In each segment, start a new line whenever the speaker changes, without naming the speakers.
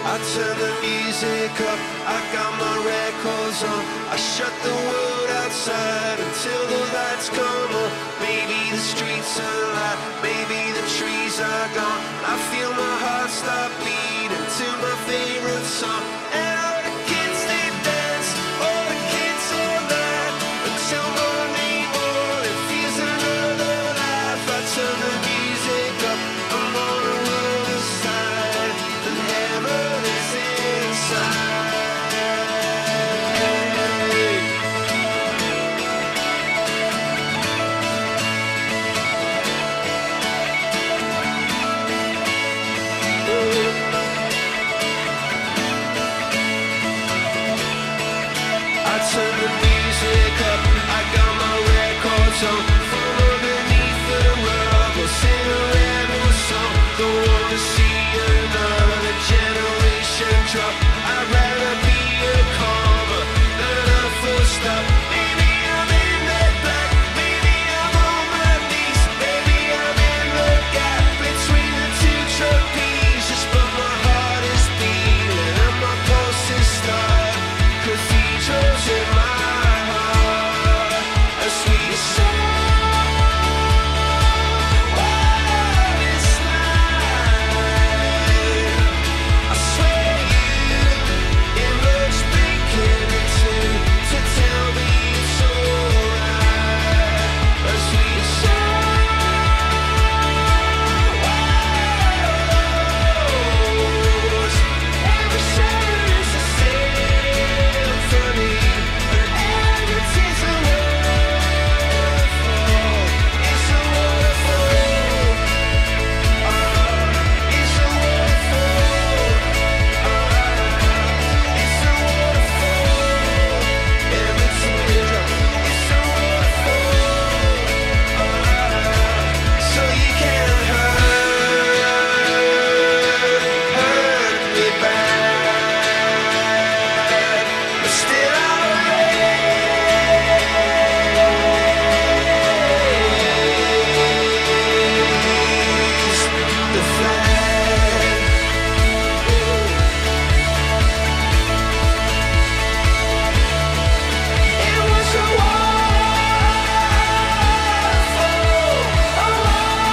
I turn the music up, I got my records on. I shut the world outside until the lights come on. Maybe the streets are alive, maybe the trees are gone. I feel my heart stop beating to my favorite song. And all the kids they dance, all the kids all night until morning morning feels another life. I turn the music up, I'm on the world aside, and heaven is inside. I turn the music up, I got my records on. From underneath the rug, I'll sing a rebel song. Don't wanna see another generation drop. I'd rather be a comma than a full stop. Maybe I'm in the black, maybe I'm on my knees, maybe I'm in the gap between the two trapezes. But my heart is beating and my pulse is starting. Cathedrals in my heart, a sweet song. What is life? I swear you emerged breaking into to tell me it's alright. A sweet song. Every shadow is a symphony, and every tear's a waterfall. It's a waterfall. It's a waterfall. It's a waterfall. Every teardrop is a waterfall. So you can't hurt me bad, but still I'll raise the flag. It was a waterfall, a waterfall.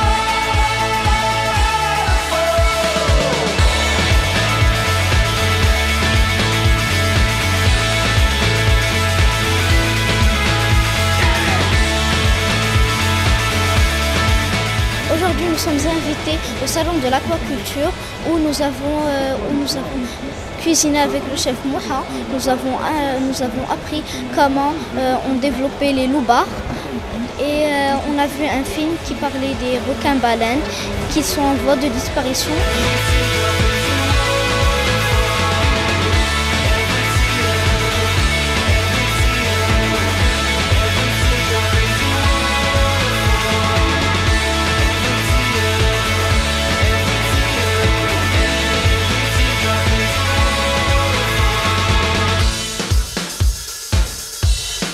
Aujourd'hui, nous sommes invités au salon de l'aquaculture où nous avons cuisiné avec le chef Mouha. Nous avons appris comment on développait les loupards et on a vu un film qui parlait des requins-baleines qui sont en voie de disparition.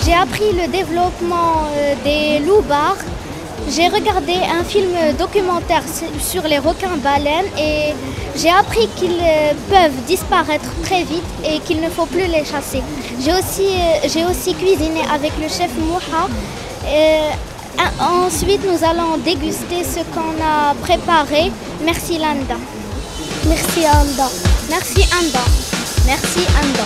J'ai appris le développement des loupards. J'ai regardé un film documentaire sur les requins-baleines et j'ai appris qu'ils peuvent disparaître très vite et qu'il ne faut plus les chasser. J'ai aussi cuisiné avec le chef Mouha. Ensuite, nous allons déguster ce qu'on a préparé. Merci Landa. Merci Anda. Merci Anda. Merci Anda.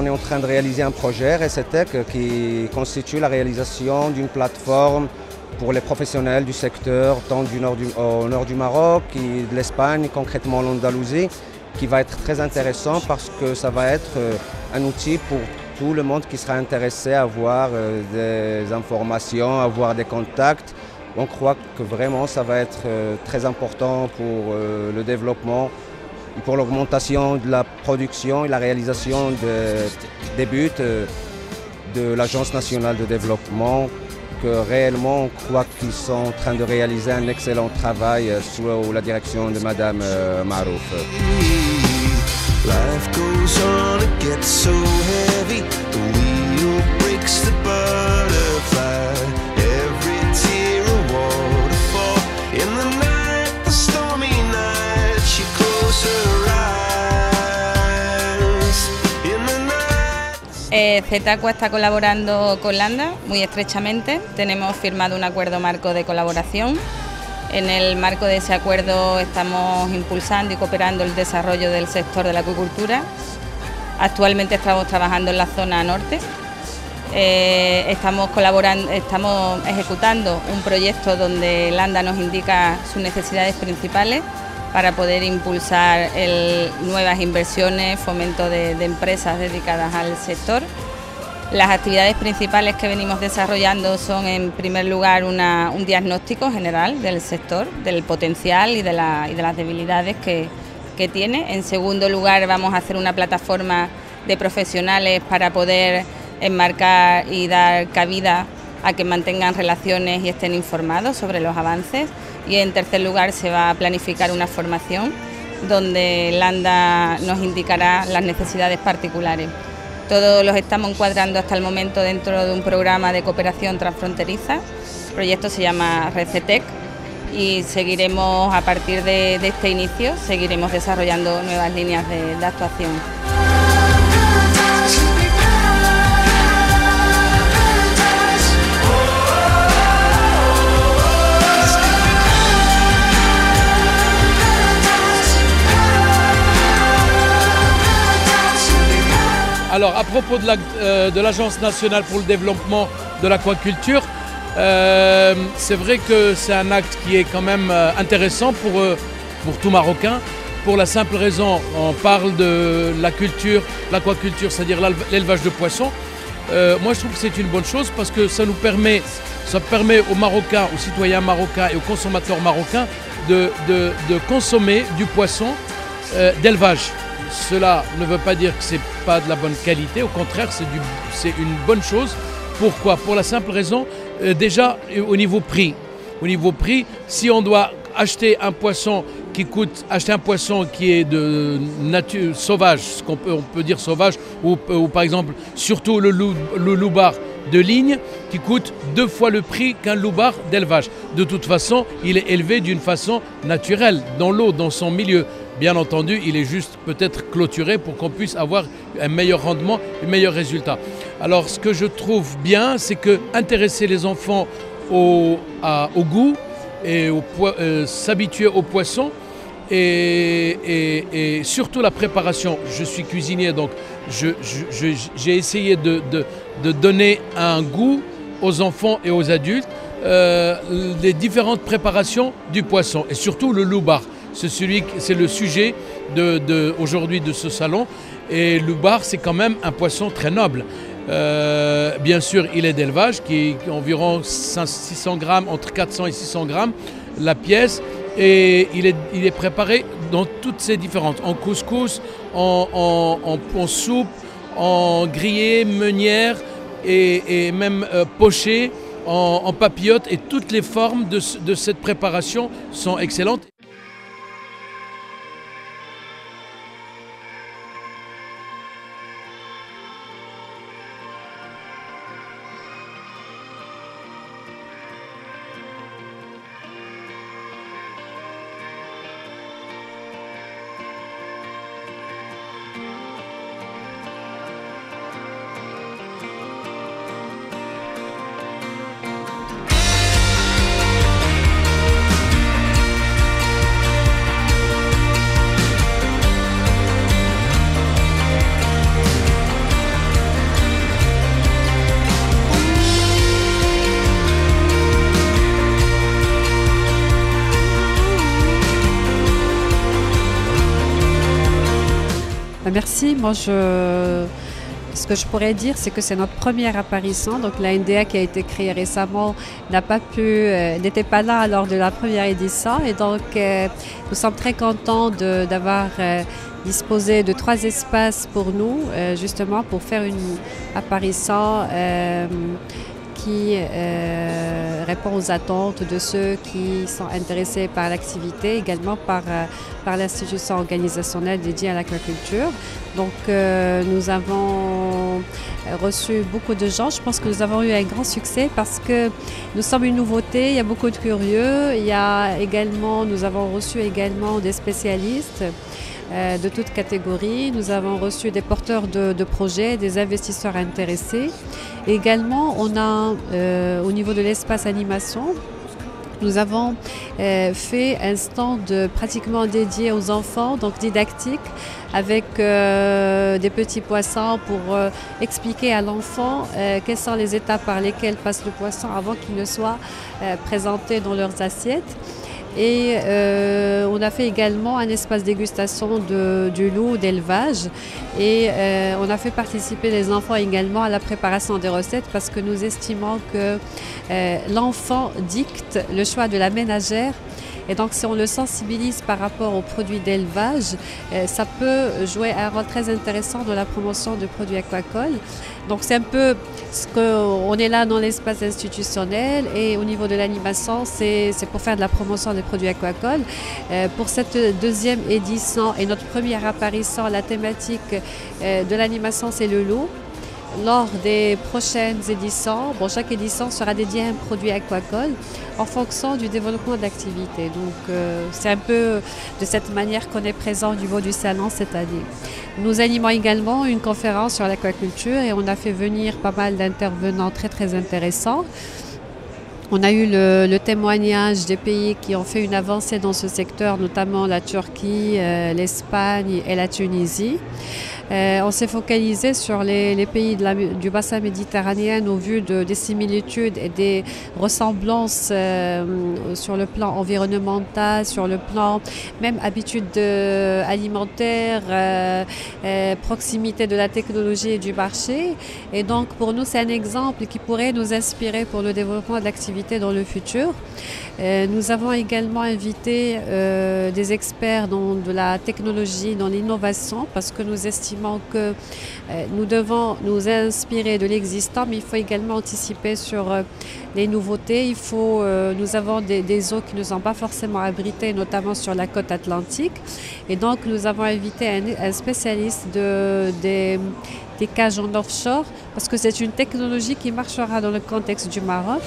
est en train de réaliser un projet RSETEC qui constitue la réalisation d'une plateforme pour les professionnels du secteur, tant au nord du Maroc et de l'Espagne, concrètement l'Andalousie, qui va être très intéressant parce que ça va être un outil pour tout le monde qui sera intéressé à avoir des informations, à avoir des contacts. On croit que vraiment ça va être très important pour le développement, pour l'augmentation de la production et la réalisation des buts de l'Agence nationale de développement, que réellement on croit qu'ils sont en train de réaliser un excellent travail sous la direction de Madame Marouf.
Life goes on, it gets so heavy. The wheel breaks the butterfly. Every tear a waterfall. In the night, the stormy night, she closes her eyes. In the night.
CETACUA está colaborando con Landa muy estrechamente. Tenemos firmado un acuerdo marco de colaboración. En el marco de ese acuerdo estamos impulsando y cooperando el desarrollo del sector de la acuicultura. Actualmente estamos trabajando en la zona norte. Estamos ejecutando un proyecto donde Landa nos indica sus necesidades principales para poder impulsar nuevas inversiones, fomento de empresas dedicadas al sector. Las actividades principales que venimos desarrollando son, en primer lugar, un diagnóstico general del sector, del potencial y de las debilidades que tiene. En segundo lugar, vamos a hacer una plataforma de profesionales para poder enmarcar y dar cabida a que mantengan relaciones y estén informados sobre los avances. Y en tercer lugar, se va a planificar una formación donde Landa nos indicará las necesidades particulares. Todos los estamos encuadrando hasta el momento dentro de un programa de cooperación transfronteriza. El proyecto se llama RSETEC y seguiremos, a partir de este inicio, seguiremos desarrollando nuevas líneas de actuación.
Alors, à propos de l'Agence nationale pour le développement de l'aquaculture, c'est vrai que c'est un acte qui est quand même intéressant pour tout Marocain. Pour la simple raison, on parle de l'aquaculture, c'est-à-dire l'élevage de poissons. Moi, je trouve que c'est une bonne chose parce que ça permet aux Marocains, aux citoyens marocains et aux consommateurs marocains de consommer du poisson d'élevage. Cela ne veut pas dire que ce n'est pas de la bonne qualité, au contraire, c'est une bonne chose. Pourquoi? Pour la simple raison, déjà au niveau prix. Au niveau prix, si on doit acheter un poisson qui est de nature sauvage, on peut dire sauvage, ou par exemple surtout le loubar de ligne qui coûte 2 fois le prix qu'un loubar d'élevage. De toute façon, il est élevé d'une façon naturelle, dans l'eau, dans son milieu. Bien entendu, il est juste peut-être clôturé pour qu'on puisse avoir un meilleur rendement, un meilleur résultat. Alors, ce que je trouve bien, c'est que intéresser les enfants au goût et s'habituer aux poissons et surtout la préparation. Je suis cuisinier, donc j'ai essayé de donner un goût aux enfants et aux adultes les différentes préparations du poisson et surtout le loubar. C'est le sujet aujourd'hui de ce salon. Et le loubar, c'est quand même un poisson très noble. Bien sûr, il est d'élevage, qui est environ 600 grammes, entre 400 et 600 grammes la pièce. Et il est préparé dans toutes ses différentes, en couscous, en soupe, en grillé, meunière et même poché, en papillote. Et toutes les formes de cette préparation sont excellentes.
Merci. Ce que je pourrais dire, c'est que c'est notre première apparition. Donc la NDA qui a été créée récemment n'était pas là lors de la première édition. Et donc nous sommes très contents d'avoir disposé de 3 espaces pour nous, justement pour faire une apparition qui répond aux attentes de ceux qui sont intéressés par l'activité, également par l'institution organisationnelle dédiée à l'aquaculture. Donc nous avons reçu beaucoup de gens. Je pense que nous avons eu un grand succès parce que nous sommes une nouveauté, il y a beaucoup de curieux. Nous avons reçu également des spécialistes de toutes catégories. Nous avons reçu des porteurs de projets, des investisseurs intéressés. Et également, on a au niveau de l'espace animation, nous avons fait un stand pratiquement dédié aux enfants, donc didactique, avec des petits poissons pour expliquer à l'enfant quelles sont les étapes par lesquelles passe le poisson avant qu'il ne soit présenté dans leurs assiettes. Et on a fait également un espace dégustation du loup d'élevage et on a fait participer les enfants également à la préparation des recettes parce que nous estimons que l'enfant dicte le choix de la ménagère. Et donc, si on le sensibilise par rapport aux produits d'élevage, ça peut jouer un rôle très intéressant dans la promotion de produits aquacoles. Donc, c'est un peu on est là dans l'espace institutionnel et au niveau de l'animation, c'est pour faire de la promotion des produits aquacoles. Pour cette 2e édition et notre première apparition, la thématique de l'animation, c'est le loup. Lors des prochaines éditions, chaque édition sera dédiée à un produit aquacole en fonction du développement de l'activité. Donc c'est un peu de cette manière qu'on est présent au niveau du salon cette année. Nous animons également une conférence sur l'aquaculture et on a fait venir pas mal d'intervenants très très intéressants. On a eu le témoignage des pays qui ont fait une avancée dans ce secteur, notamment la Turquie, l'Espagne et la Tunisie. On s'est focalisé sur les pays du bassin méditerranéen au vu des similitudes et des ressemblances sur le plan environnemental, sur le plan même habitudes alimentaires, proximité de la technologie et du marché. Et donc pour nous, c'est un exemple qui pourrait nous inspirer pour le développement de l'activité dans le futur. Nous avons également invité des experts de la technologie, dans l'innovation, parce que nous estimons que nous devons nous inspirer de l'existant, mais il faut également anticiper sur les nouveautés. Nous avons des eaux qui ne sont pas forcément abritées, notamment sur la côte atlantique. Et donc, nous avons invité un spécialiste des cages en offshore, parce que c'est une technologie qui marchera dans le contexte du Maroc.